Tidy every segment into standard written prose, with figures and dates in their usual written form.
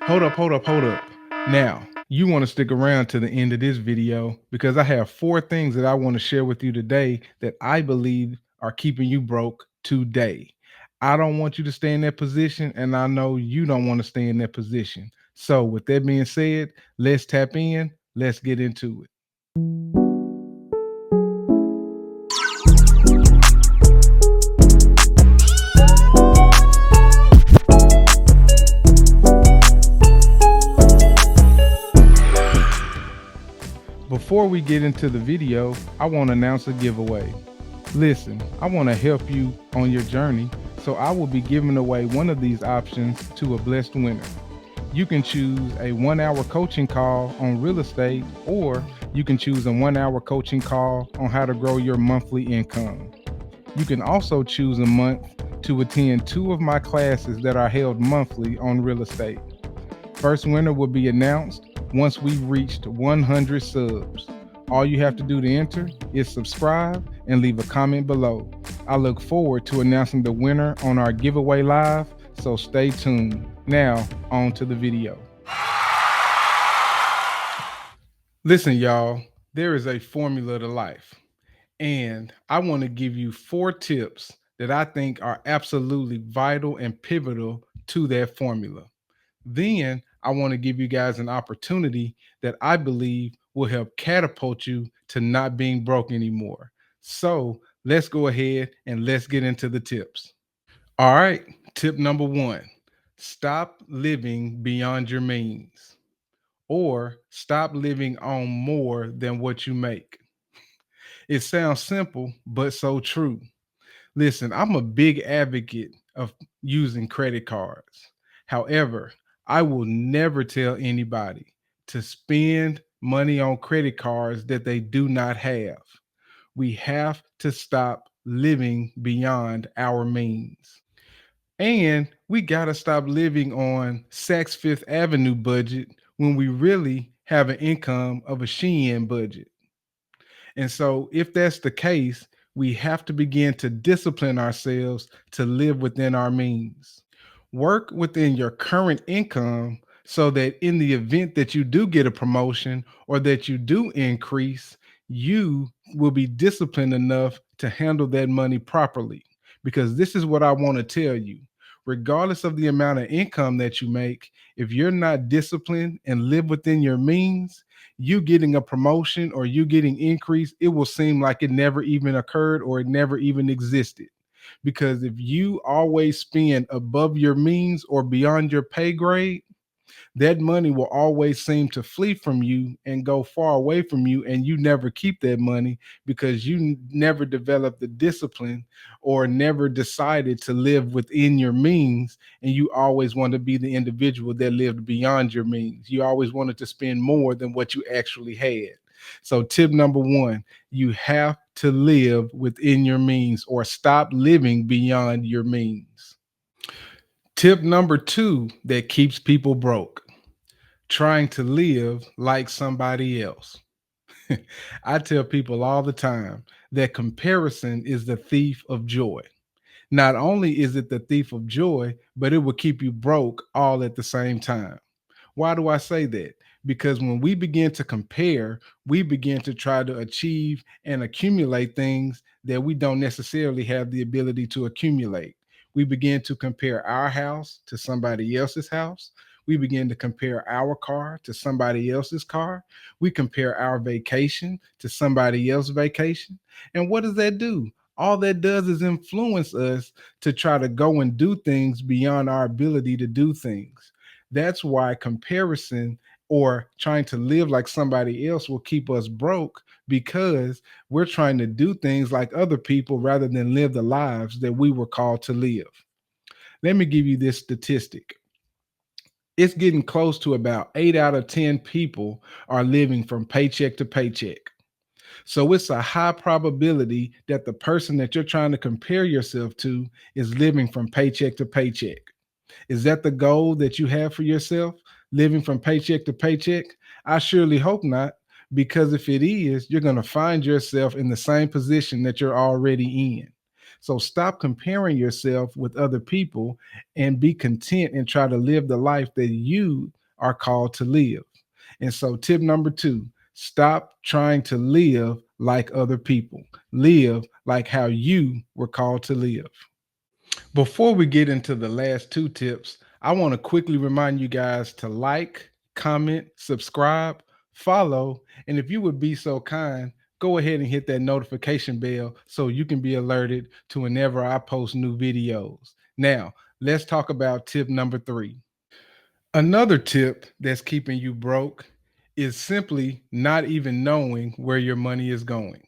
Hold up. Now, you want to stick around to the end of this video because I have four things that I want to share with you today that I believe are keeping you broke today. I don't want you to stay in that position, and I know you don't want to stay in that position. So, with that being said, let's tap in, let's get into it. Before we get into the video, I want to announce a giveaway. Listen, I want to help you on your journey, so I will be giving away one of these options to a blessed winner. You can choose a 1 hour coaching call on real estate, or you can choose a 1 hour coaching call on how to grow your monthly income. You can also choose a month to attend two of my classes that are held monthly on real estate. First winner will be announced once we've reached 100 subs. All you have to do to enter is subscribe and leave a comment below. I look forward to announcing the winner on our giveaway live, so stay tuned. Now, on to the video. Listen, y'all, there is a formula to life, and I want to give you four tips that I think are absolutely vital and pivotal to that formula. Then I want to give you guys an opportunity that I believe will help catapult you to not being broke anymore. So let's go ahead and let's get into the tips. All right, tip number one, stop living beyond your means, or stop living on more than what you make. It sounds simple, but so true. Listen, I'm a big advocate of using credit cards. However, I will never tell anybody to spend money on credit cards that they do not have. We have to stop living beyond our means. And we got to stop living on Saks Fifth Avenue budget when we really have an income of a Shein budget. And so, if that's the case, we have to begin to discipline ourselves to live within our means. Work within your current income so that in the event that you do get a promotion or that you do increase, you will be disciplined enough to handle that money properly. Because this is what I want to tell you. Regardless of the amount of income that you make, if you're not disciplined and live within your means, you getting a promotion or you getting increase, it will seem like it never even occurred or it never even existed. Because if you always spend above your means or beyond your pay grade, that money will always seem to flee from you and go far away from you, and you never keep that money because you never developed the discipline or never decided to live within your means, and you always want to be the individual that lived beyond your means. You always wanted to spend more than what you actually had. So tip number one, you have to live within your means or stop living beyond your means. Tip number two that keeps people broke, trying to live like somebody else. I tell people all the time that comparison is the thief of joy. Not only is it the thief of joy, but it will keep you broke all at the same time. Why do I say that? Because when we begin to compare, we begin to try to achieve and accumulate things that we don't necessarily have the ability to accumulate. We begin to compare our house to somebody else's house. We begin to compare our car to somebody else's car. We compare our vacation to somebody else's vacation. And what does that do? All that does is influence us to try to go and do things beyond our ability to do things. That's why comparison or trying to live like somebody else will keep us broke, because we're trying to do things like other people rather than live the lives that we were called to live. Let me give you this statistic. It's getting close to about 8 out of 10 people are living from paycheck to paycheck. So it's a high probability that the person that you're trying to compare yourself to is living from paycheck to paycheck. Is that the goal that you have for yourself, living from paycheck to paycheck? I surely hope not, because if it is, you're going to find yourself in the same position that you're already in. So stop comparing yourself with other people and be content and try to live the life that you are called to live. And so, tip number two, stop trying to live like other people, live like how you were called to live. Before we get into the last two tips, I want to quickly remind you guys to like, comment, subscribe, follow, and if you would be so kind, go ahead and hit that notification bell so you can be alerted to whenever I post new videos. Now, let's talk about tip number three. Another tip that's keeping you broke is simply not even knowing where your money is going.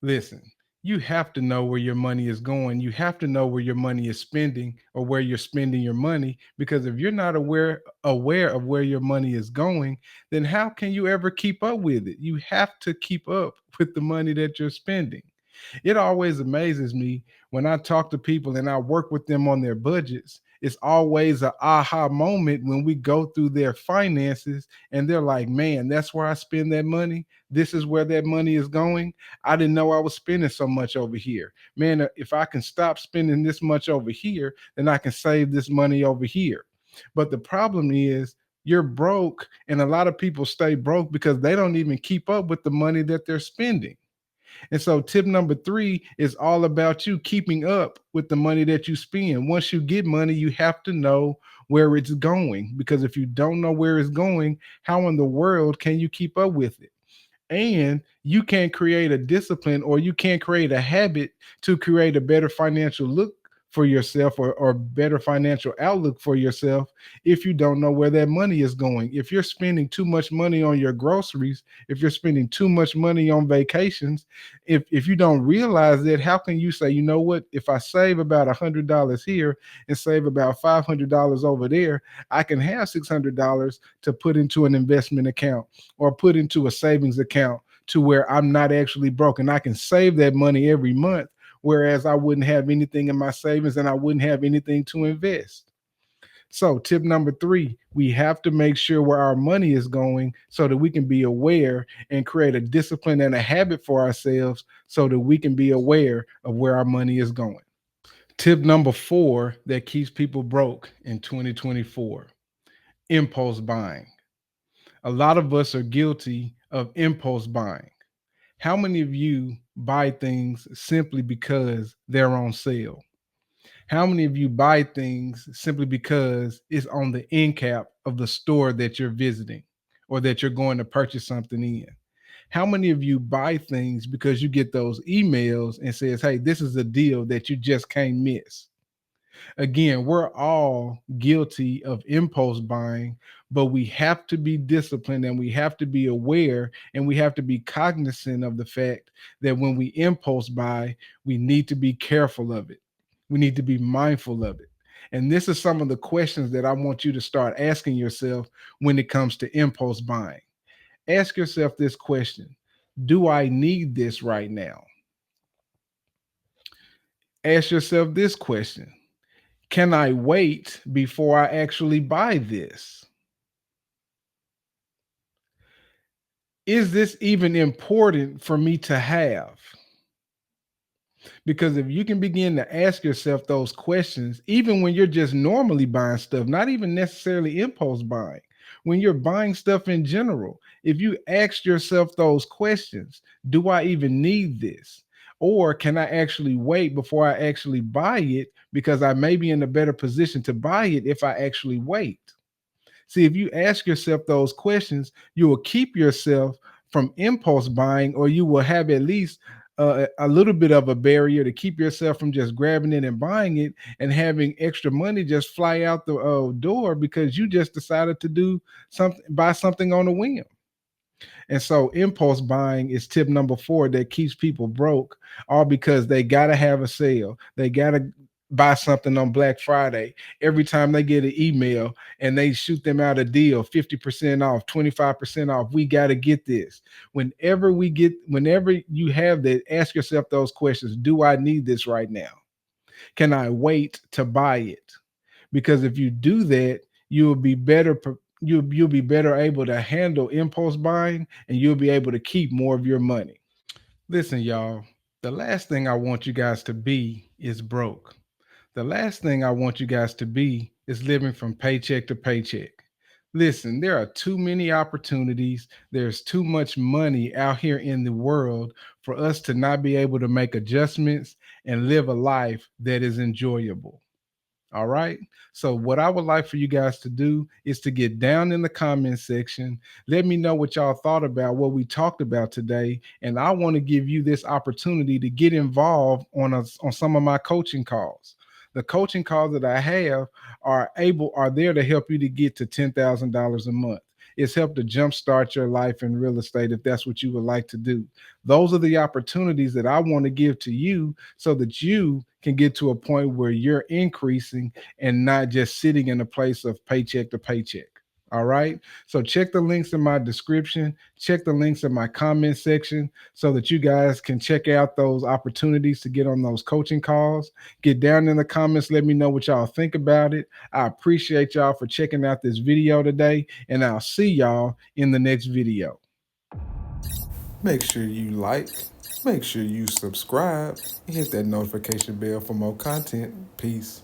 Listen, you have to know where your money is going. You have to know where your money is spending or where you're spending your money, because if you're not aware of where your money is going, then how can you ever keep up with it? You have to keep up with the money that you're spending. It always amazes me when I talk to people and I work with them on their budgets. It's always an aha moment when we go through their finances and they're like, man, that's where I spend that money. This is where that money is going. I didn't know I was spending so much over here. Man, if I can stop spending this much over here, then I can save this money over here. But the problem is, you're broke, and a lot of people stay broke because they don't even keep up with the money that they're spending. And so, tip number three is all about you keeping up with the money that you spend. Once you get money, you have to know where it's going, because if you don't know where it's going, how in the world can you keep up with it? And you can't create a discipline, or you can't create a habit to create a better financial look for yourself, or better financial outlook for yourself, if you don't know where that money is going. If you're spending too much money on your groceries, if you're spending too much money on vacations, if you don't realize that, how can you say, you know what, if I save about $100 here and save about $500 over there, I can have $600 to put into an investment account or put into a savings account, to where I'm not actually broke and I can save that money every month, whereas I wouldn't have anything in my savings and I wouldn't have anything to invest. So, tip number three, we have to make sure where our money is going so that we can be aware and create a discipline and a habit for ourselves so that we can be aware of where our money is going. Tip number four that keeps people broke in 2024: impulse buying. A lot of us are guilty of impulse buying. How many of you buy things simply because they're on sale? How many of you buy things simply because it's on the end cap of the store that you're visiting or that you're going to purchase something in? How many of you buy things because you get those emails and says, "Hey, this is a deal that you just can't miss"? Again, we're all guilty of impulse buying, but we have to be disciplined and we have to be aware and we have to be cognizant of the fact that when we impulse buy, we need to be careful of it. We need to be mindful of it. And this is some of the questions that I want you to start asking yourself when it comes to impulse buying. Ask yourself this question: do I need this right now? Ask yourself this question: can I wait before I actually buy this? Is this even important for me to have? Because if you can begin to ask yourself those questions, even when you're just normally buying stuff, not even necessarily impulse buying, when you're buying stuff in general, if you ask yourself those questions, do I even need this? Or can I actually wait before I actually buy it, because I may be in a better position to buy it if I actually wait? See, if you ask yourself those questions, you will keep yourself from impulse buying, or you will have at least a little bit of a barrier to keep yourself from just grabbing it and buying it and having extra money just fly out the door because you just decided to do something, buy something on a whim. And so impulse buying is tip number four that keeps people broke, all because they got to have a sale. They got to buy something on Black Friday. Every time they get an email and they shoot them out a deal, 50% off, 25% off, we got to get this. Whenever you have that, ask yourself those questions. Do I need this right now? Can I wait to buy it? Because if you do that, you'll be better you'll be better able to handle impulse buying, and you'll be able to keep more of your money. Listen, y'all, The last thing I want you guys to be is broke. The last thing I want you guys to be is living from paycheck to paycheck. Listen, there are too many opportunities. There's too much money out here in the world for us to not be able to make adjustments and live a life that is enjoyable. All right. So, what I would like for you guys to do is to get down in the comment section. Let me know what y'all thought about what we talked about today. And I want to give you this opportunity to get involved on some of my coaching calls. The coaching calls that I have are there to help you to get to $10,000 a month. It's helped to jumpstart your life in real estate if that's what you would like to do. Those are the opportunities that I want to give to you so that you can get to a point where you're increasing and not just sitting in a place of paycheck to paycheck. All right. So check the links in my description, check the links in my comment section so that you guys can check out those opportunities to get on those coaching calls. Get down in the comments. Let me know what y'all think about it. I appreciate y'all for checking out this video today, and I'll see y'all in the next video. Make sure you like, make sure you subscribe, and hit that notification bell for more content. Peace.